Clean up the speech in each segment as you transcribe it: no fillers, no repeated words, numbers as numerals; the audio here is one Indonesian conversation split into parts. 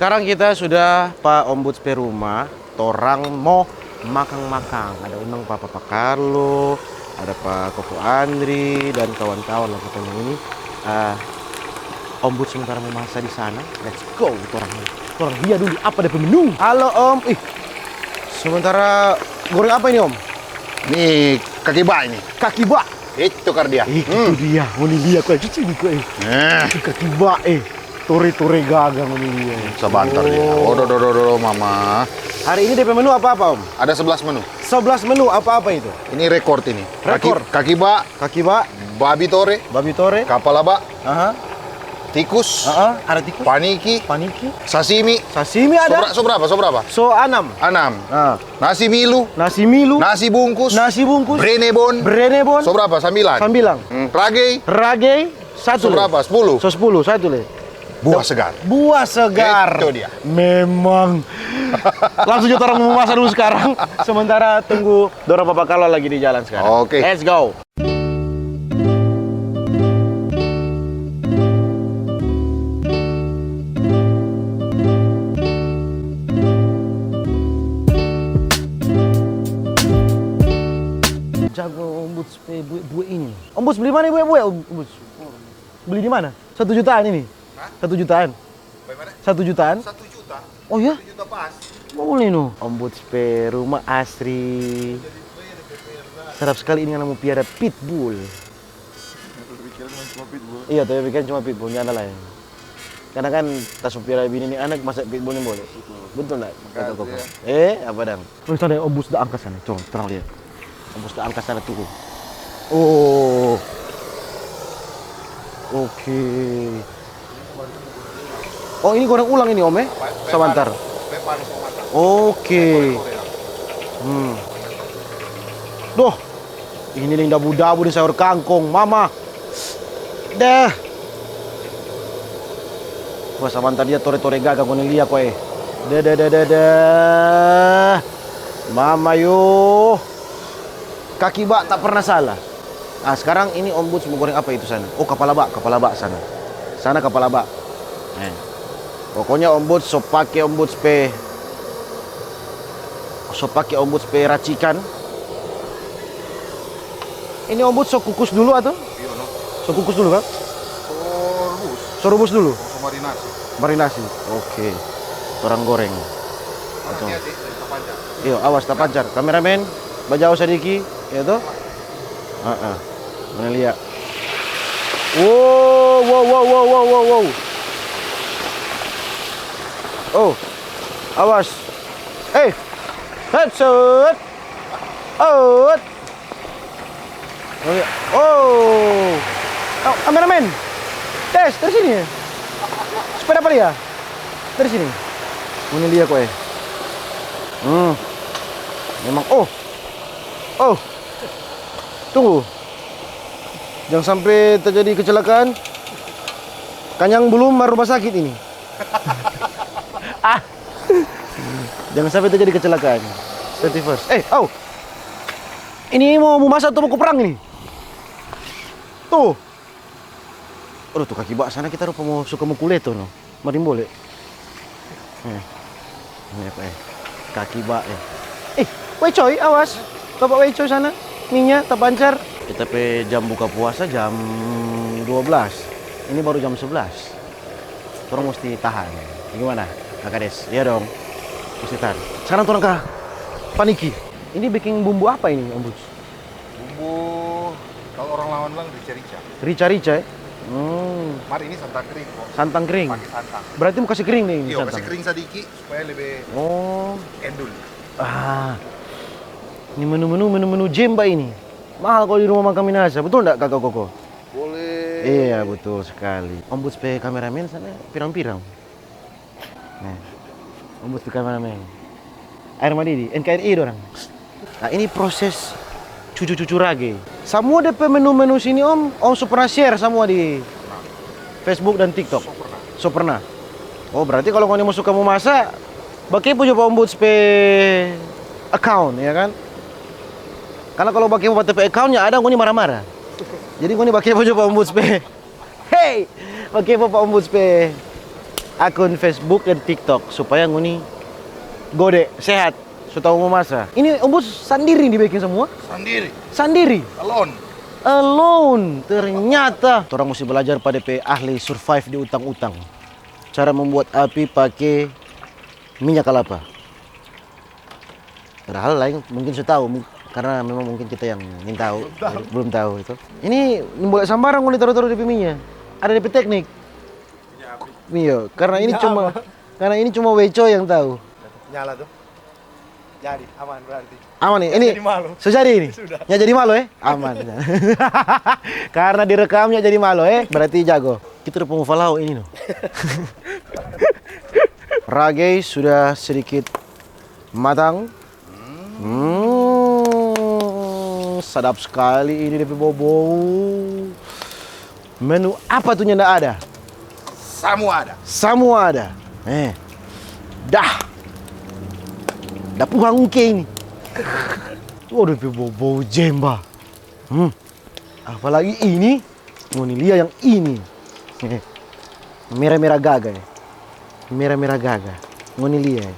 Sekarang kita sudah Pak Ombuds rumah. Torang mau makan-makan. Ada undang Pak Carlo, ada Pak Koko Andri dan kawan-kawan lah pokoknya ini. Ombuds sementara memasak di sana. Let's go, orang dia dulu apa ada menu. Halo Om. Sementara goreng apa ini Om? Ini kaki bak ini. Kaki bak. Itu kar dia. Itu dia. Ini dia kok cuci ini kok. Itu kaki bak Tore gagang ini dia. Sebentar dia. Oh, mama. Hari ini DP menu apa-apa Om? Ada 11 menu. 11 menu apa-apa itu? Ini rekor ini. Rekor. Kaki bak, Kaki bak, babi tore, kepala bak, tikus, ada tikus, paniki, sashimi ada. So berapa? So 6. 6. Nasi milu, Nasi bungkus, brenebon, so berapa? 9. Rage, satu. so berapa? 10. So 10, satu le. Buah segar. Itu dia. Memang. Langsung aja orang mau masak dulu sekarang. Sementara tunggu Dora Papa Carlo lagi di jalan sekarang. Oke. Let's go. Jago Ombuds buat ini. Ombuds beli mana buat Ombuds? Beli di mana? 1 jutaan ini? 1 jutaan? 1 jutaan? 1 juta. Oh ya? 1 juta pas. Boleh no. Ombuds rumah asri. Sedap sekali ini yang mau piara pitbull. Iya, tapi kan cuma pitbull, nyana lah ya. Karena kan tas piara bini ini anak masa pitbull ini boleh. Betul nggak? Kata Koko. Apa dang? Terus ada Ombuds dah angkat sana. Coba terang lihat. Ombuds dah angkat sana tuh. Oh. Oke. Oh, ini goreng ulang ini Om Sebentar. Oke. Duh. Ini ning dabu-dabu di sayur kangkung, Mama. Dah. Wah, sebentar dia tore-tore gagang kuning lihat kowe. Dah. Mama yo. Kaki bak tak pernah salah. Sekarang ini Ombuds mau goreng apa itu sana? Oh, kepala bak sana. Sana kepala bak. Pokoknya Ombuds so pakai Ombuds racikan. Ini Ombuds so kukus dulu atau? Iya, no. So kukus dulu kan? So rebus dulu. Marinasi. Oke. Orang goreng. Iya, awas tak pancar. Kameramen, bajau sedikit, ya toh? Mana lihat? Wow. Oh, awas. Headset. Oh, kameramen. Tes, dari sini ya. Sepeda apa dia? Dari sini. Mana lihat kowe? Memang. Oh. Tunggu. Jangan sampai terjadi kecelakaan. Kanyang belum rumah sakit ini. Jangan sampai terjadi kecelakaan. Safety first. Ini mau masak atau mau perang ini? Tuh. Aduh, tuh kaki bak sana kita rupa mau suka mau kuleto no. Marin boleh. Ini apa Kaki bak wei coy, awas. Bapak wei coy sana. Minyak tak pancar. Kita jam buka puasa jam 12. Ini baru jam 11. Orang mesti tahan. Gimana? Kakades? Iya dong. Mesti tahan. Sekarang turun ke paniki. Ini bikin bumbu apa ini, Ombuds? Bumbu kalau orang lawan bilang rica-rica. Rica-rica ya? Mari ini santan kering kok. Santan kering? Pakai santan. Berarti mau kasih kering nih? Iya, kasih kering sedikit supaya lebih endul. Ini menu jemba ini. Mahal kalau di rumah makan Minasa. Betul enggak Kakak Koko? Boleh. Iya, betul sekali. Ombuds kameramen sana pirang-pirang. Nah, Ombuds kameramen. Air Madidi, NKRI orang. Nah, ini proses cucu-cucu rage. Semua DP menu-menu sini Om pernah share semua di Facebook dan TikTok. So pernah. Oh, berarti kalau kau mau suka mau masak, pakai punya Ombuds account ya kan? Karena kalau pakai TP accountnya ada kau marah-marah. Jadi kau pakai punya Ombuds Hey, pakai Ombuds akun Facebook dan TikTok supaya nguni gode sehat. Sudah mau masa. Ini ombus sendiri dibikin semua? Sendiri. Sendiri. Alone. Alone. Ternyata orang mesti belajar pada ahli survive di utang-utang. Cara membuat api pakai minyak kelapa. Padahal lain mungkin sudah tahu karena memang mungkin kita yang ingin tahu, belum tahu itu. Ini boleh sambarang ngoni taruh-taruh di minyak. Ada DP teknik. Iya, karena ini cuma Weco yang tahu. Nyala tuh. Jadi aman berarti. Aman nih, ini jadi malu. sejadi ini. Sudah. Ya jadi malu aman. Karena direkamnya jadi malu berarti jago. Kita udah pengufalau ini no. Rage sudah sedikit matang. Sedap sekali ini DP bau-bau. Menu apa tuh yang ndak ada? Semua ada. Dah pulang uke ini. Waduh, bau jemba. Apalagi ini, ngoni lihat yang ini. Merah-merah gaga ya. Merah-merah gaga. Ngoni lihat.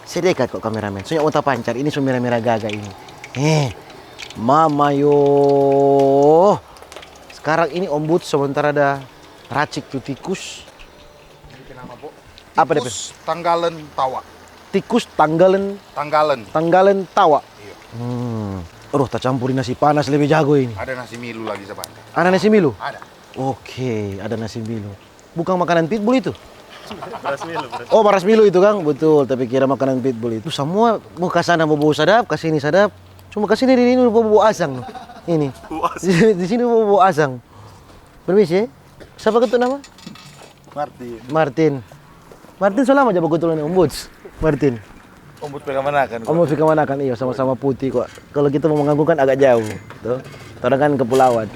Sedekat kok kameramen. Soalnya otak pancar ini so merah-merah gaga ini. Mama yo. Sekarang ini ombud sementara ada racik tuh tikus. Apa Tikus Tanggalan Tawa. Tikus Tanggalan Tawa. Iya. Aduh, tak campurin nasi panas lebih jago ini. Ada nasi milu lagi sebentar. Ada nasi milu? Ada. Oke, ada nasi milu. Bukan makanan pitbull itu? Oh, baras milu itu Kang? Betul, tapi kira makanan pitbull itu. Semua mau ke sana bau sadap, ke sini sadap. Cuma ke sini di sini bau asang. Ini. Di sini bau asang. Permisi, siapa ketuk nama? Martin selama aja beketulan ombuds. Martin. Ombud pegang mana kan? Ombud pegang mana kan? Iya, sama-sama putih kok. Kalau kita mau mengganggu kan agak jauh. Tuh. Orang kan kepulauan.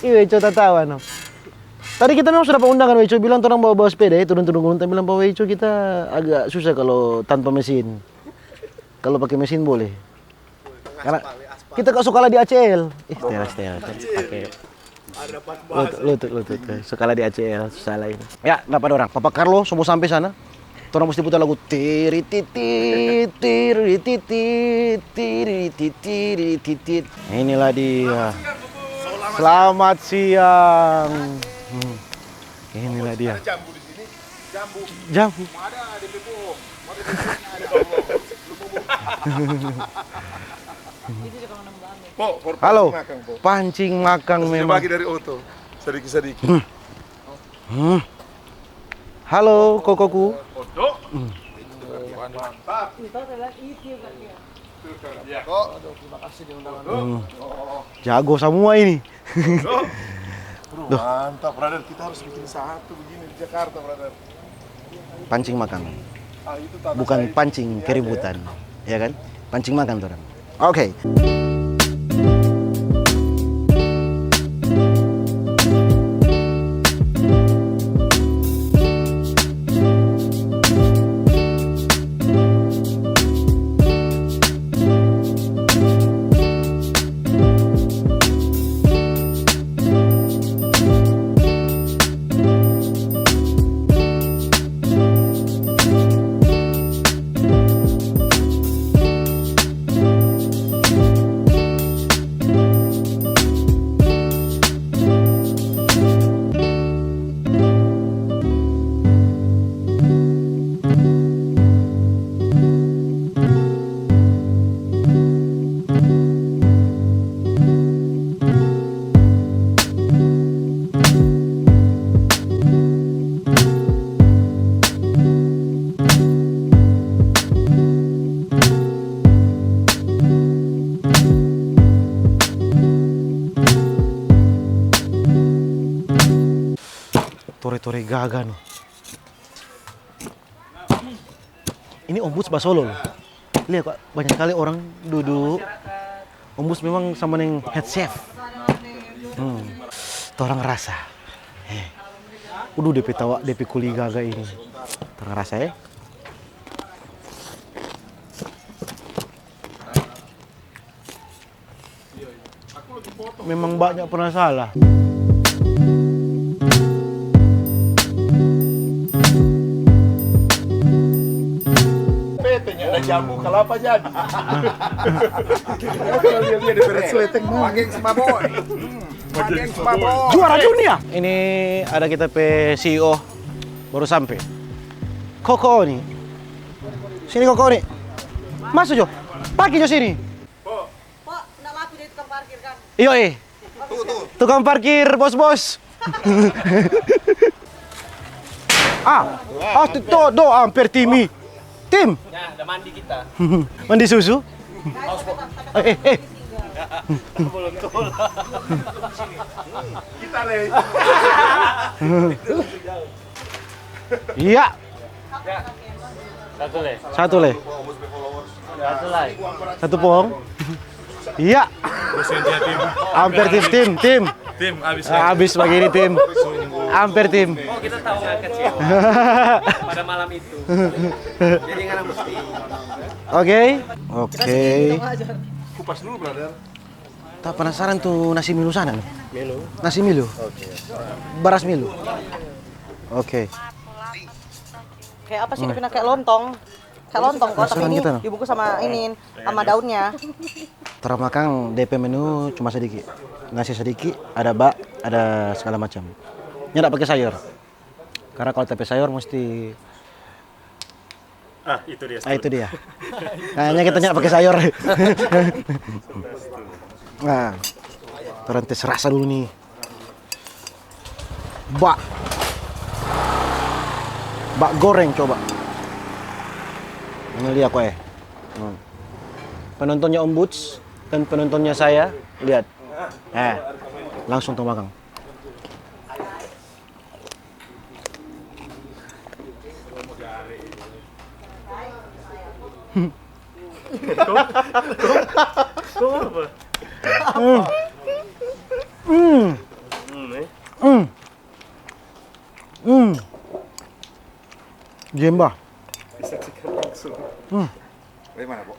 Iya, Weco tahu no. Tadi kita memang sudah undangan Weco bilang orang bawa sepeda turun-turun gunung. Bilang Pak Weco kita agak susah kalau tanpa mesin. Kalau pakai mesin boleh. Karena kita kok suka di ACL. Teras pakai lutut. Sekala di ACL, salah ini. Ya, dapat orang. Papa Carlo, semua sampai sana. Orang mesti putar lagu tiri titit. Inilah dia. Selamat siang. Inilah dia. Jambu di sini. Jambu. Ada di Bebo. Halo. Pancing makang memang. Bagi dari Oto. Sedikit. Halo, kokoku. Oto. Mantap. Jago semua ini. Mantap, brother. Kita harus bikin satu begini di Jakarta, brother. Pancing makang. Itu tanah Bukan saya. pancing keributan. Ya kan? Pancing makan tuh orang. Oke. Tore-tore gaga no. Ini ombus Basolo loh. Lihat Pak, banyak sekali orang duduk. Ombus memang sama neng head chef. Orang rasa. DP tawa, DP kuli gaga ini. Orang rasa ya. Memang banyak pernah salah. jamu kelapa jadi. Dia di beres leteng mah. Pageng Smaboy. Pageng Smaboy. Juara dunia. Ini ada kita CEO baru sampai. Koko nih. Sini Koko nih. Masuk Jo. Pagi Jo sini. Pak, enggak laku dari tukang parkir kan? Iyo Tuh. tukang parkir bos-bos. Do hampir tim. Ya, udah mandi kita. Mandi susu. Kita le. Iya. Satu le. Satu le. Satu lah. Satu pohon. Iya. Hampir tim. Tim habis Habis pagi ini tim. Hampir tim. Oh, kita tahu ngangkat sih. Pada malam itu. Jadi nggak mesti. Oke. Kupas dulu, brother. Tak penasaran tuh nasi milu sana nih? Nasi milu? Beras milu? Oke. Kayak apa sih dipindah kayak lontong? Kayak lontong kok, tapi Penasaran ini kita, no? dibungkus sama ini, sama daunnya. Termakan DP menu cuma sedikit. Nasi sedikit, ada bak, ada segala macam. Nggak pakai sayur. Karena kalau pakai sayur mesti itu dia. itu dia. Kayaknya kita nggak pakai sayur. Nah, terentes rasa dulu nih. Bak goreng coba. Ini lihat kok Penontonnya Om Boots dan penontonnya saya, lihat. Langsung tuh makan. Jemba. Disaksikan langsung. Bagaimana, Pak?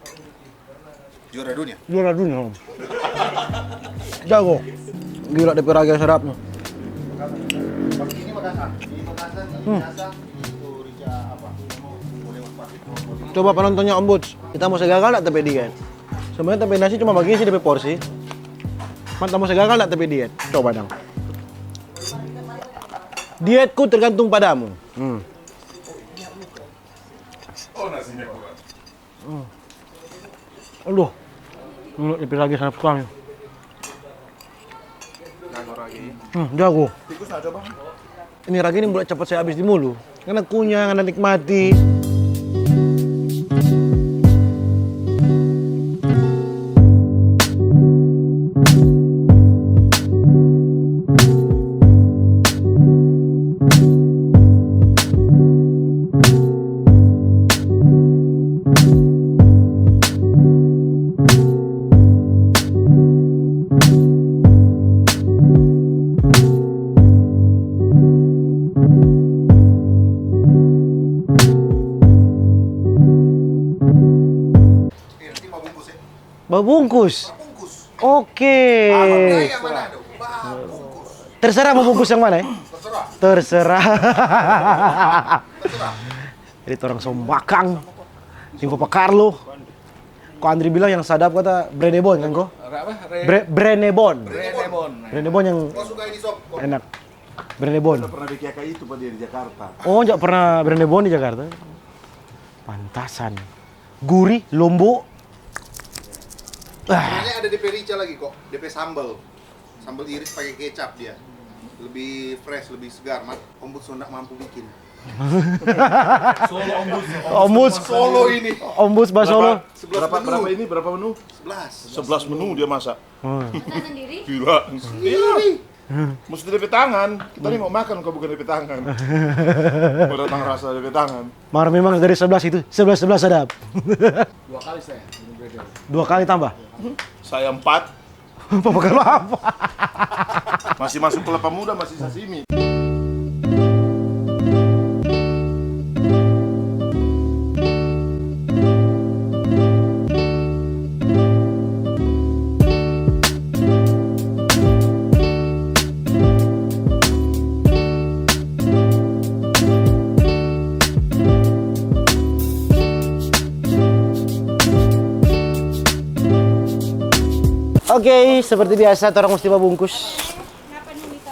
Juara dunia. Juara dunia Om. Jago. Gila DP raga sedapnya. Ini Makassar. Di Makassar, di Minasa, itu Rica apa? Coba penontonnya Om Boots. Kita mau segagal nggak tapi diet? Sebenarnya tapi nasi cuma bagian sih DP porsi. Mantap mau segagal nggak tapi diet? Coba dong. Dietku tergantung padamu. Oh, nasinya kuat. Aduh. Mulut DP raga sangat sekali. Jago. Tikus ada, Bang. Ini raga ini mulai cepat saya habis di mulut. Karena kunyah, karena nikmati. Nanti mau bungkus ya. Bungkus. Bungkus. Oke. Yang mana dong? Bungkus. Terserah mau bungkus yang mana ya? Terserah. Terserah. Terserah. Jadi orang sombakang. Info Pak Carlo. Kok Andri bilang yang sadap kata Brenebon kan kok? Apa? Brenebon. Renebon. Brenebon yang Kau suka ini sob? enak. Brenebon. Pernah bikin kayak itu Pak dia di Jakarta. Oh, nggak pernah Brenebon di Jakarta. Pantasan. Gurih, lombok. Sebenarnya ada DP Rica lagi kok. DP sambal. Sambal iris pakai kecap dia. Lebih fresh, lebih segar. Om Boots nggak mampu bikin. Ombus. Solo ini. Ombus Basolo. 11 menu. Berapa menu? 11. 11 menu dia masak. Masak sendiri? Gila. Iya. Mesti DP tangan. Kita nih mau makan kok bukan DP tangan. Mau datang rasa DP tangan. Mar memang dari 11 itu. 11 sadap. 2 kali saya. 2 kali tambah. Saya 4. Apa kalau apa? Masih masuk kelapa muda, masih sashimi. Oke, seperti biasa orang mesti bungkus.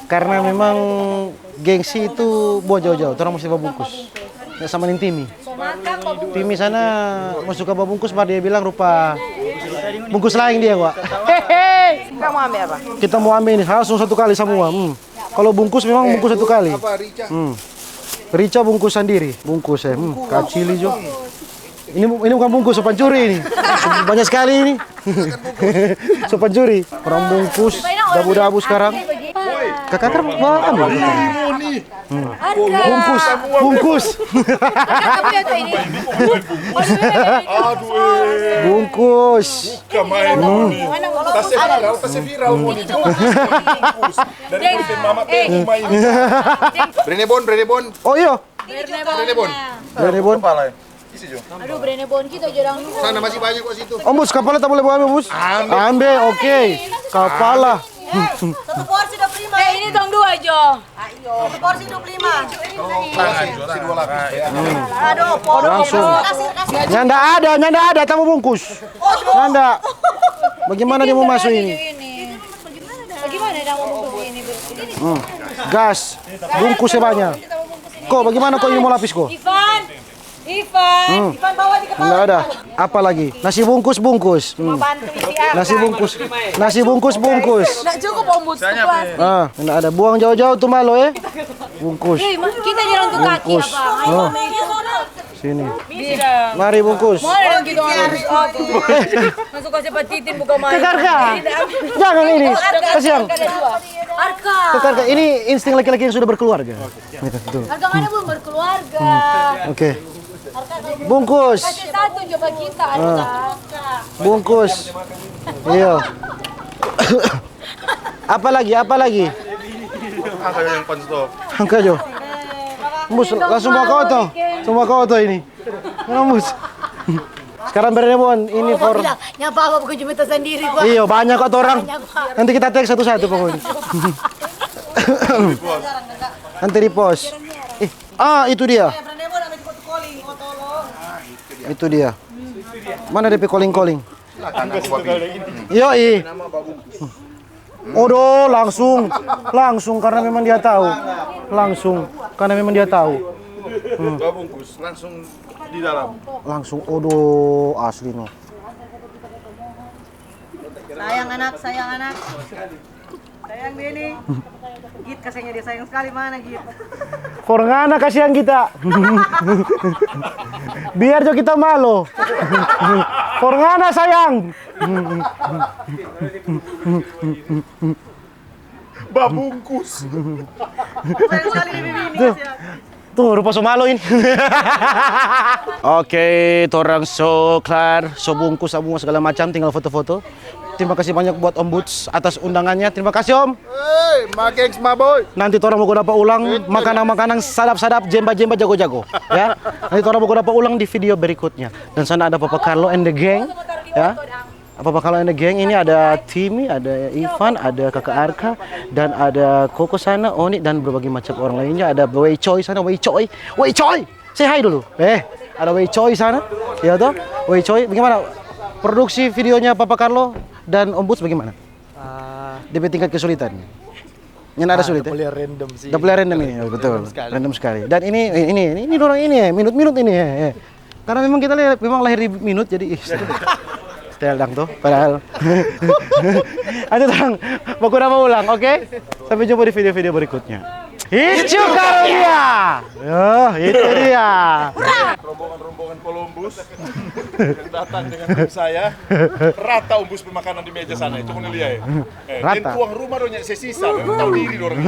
Karena memang gengsi itu buat jauh-jauh, orang mesti bungkus. Nggak samain Timi. Timi sana mau suka bungkus, baru dia bilang rupa bungkus lain dia, Wak. Hehehe. Kamu ambil apa? Kita mau ambil ini langsung satu kali semua. Kalau bungkus memang bungkus satu kali. Apa Rica? Rica bungkus sendiri, bungkus ya. Kacil hijau. Ini bukan bungkus, sopan curi ini. Banyak sekali ini. Sopan curi. Orang bungkus, dabu-dabu sekarang. Kakak kan mau ambil. Bungkus, bungkus. Bungkus. Kamain ini. Tas viral mau nih. Bungkus. Dari konten mama rumah ini. Brenebon. Oh iya, Brenebon. Brenebon. Isi Jo. Aduh, Brenebon kita jorang. Sana masih banyak kok situ. Bus, kapalnya tak boleh bawa ambil, Bus. Ambil, oke. Kapala. Satu porsi 25. Ini dong 2, Jo. Satu porsi 25. Kasih 2 lapis. Aduh, podo. Langsung. Kasih. Nyanda ada, tak mau bungkus. Nyanda. Bagaimana dia mau masuk ini? Bagaimana dah mau bungkus ini? Gas. Bungkusnya banyak. Kok bagaimana kok ini mau lapis kok? Ivan. Ivan bawa di kepala. Enggak ada. Apa lagi? Nasi bungkus. Bantu PCR. Nasi bungkus. Nggak cukup Om Bud. Enggak ada. Buang jauh-jauh tuh malo ya. Bungkus. Kita jalan tuh kaki Bungkus. apa? Sini. Bisa. Mari bungkus. Mau ada gitu harus aku. Masuk ke cepat titin buka main. Kekarka. Jangan ini. Kasihan. Arka. Kekarka. Ini insting laki-laki yang sudah berkeluarga. Betul. Arka mana belum berkeluarga. Oke. Bungkus. Kasih satu coba kita Arka. Bungkus. Iya. Apa lagi? Angka yang panstop. Angka Jo. Bus, langsung bawa kau tuh. Semua kau tuh ini. Bus. Sekarang Brenebon ini for. Nyapa apa bukan cuma kita sendiri gua. Iya, banyak kok orang. Nanti kita tag satu-satu pokoknya. Nanti di post. Itu dia. Brenebon ambil di calling. Oh tolong. Itu dia. Mana DP calling? Angka satu kali ini. Yoi. Odo langsung karena memang dia tahu. Bungkus langsung di dalam. Langsung odo asli no. Sayang anak. Sayang dia nih. Git kasihnya dia sayang sekali mana Git. Korngana kasihan kita. Biar jo kita malu. Korngana sayang. Babungkus. Sayang sekali dia ini. Tuh rupa so malu ini. Oke, torang so kelar, so bungkus semua segala macam, tinggal foto-foto. Terima kasih banyak buat Om Buds atas undangannya. Terima kasih Om. Hey, Magengs my boy. Nanti orang mau dapat ulang makanan-makanan sadap-sadap, jemba-jemba jago-jago, ya. Nanti orang mau dapat ulang di video berikutnya. Dan sana ada Papa Carlo and the gang, ya. Papa Carlo and the gang ini ada Timi, ada Ivan, ada Kakak Arka, dan ada Koko sana, Oni dan berbagai macam orang lainnya. Ada Wei Choi sana, Wei Choi. Say hi dulu. Ada Wei Choi sana, ya toh. Wei Choi, bagaimana produksi videonya Papa Carlo dan Om Buds bagaimana? DP tingkat kesulitan. Yang ada sulit ya? Random sih. Double random ini, ya, betul. Random sekali. Dan ini orang ini ya, minut-minut ini ya. Karena memang kita memang lahir di minut jadi style dang tuh padahal. Aduh tang, baku nama ulang, oke? Sampai jumpa di video-video berikutnya. Itu karunia. Itu dia. Rombongan Columbus yang datang dengan tim saya rata umbus pemakanan di meja sana itu lihat ya. Rata. Dan tuang rumah dong sesisa, tahu diri orang.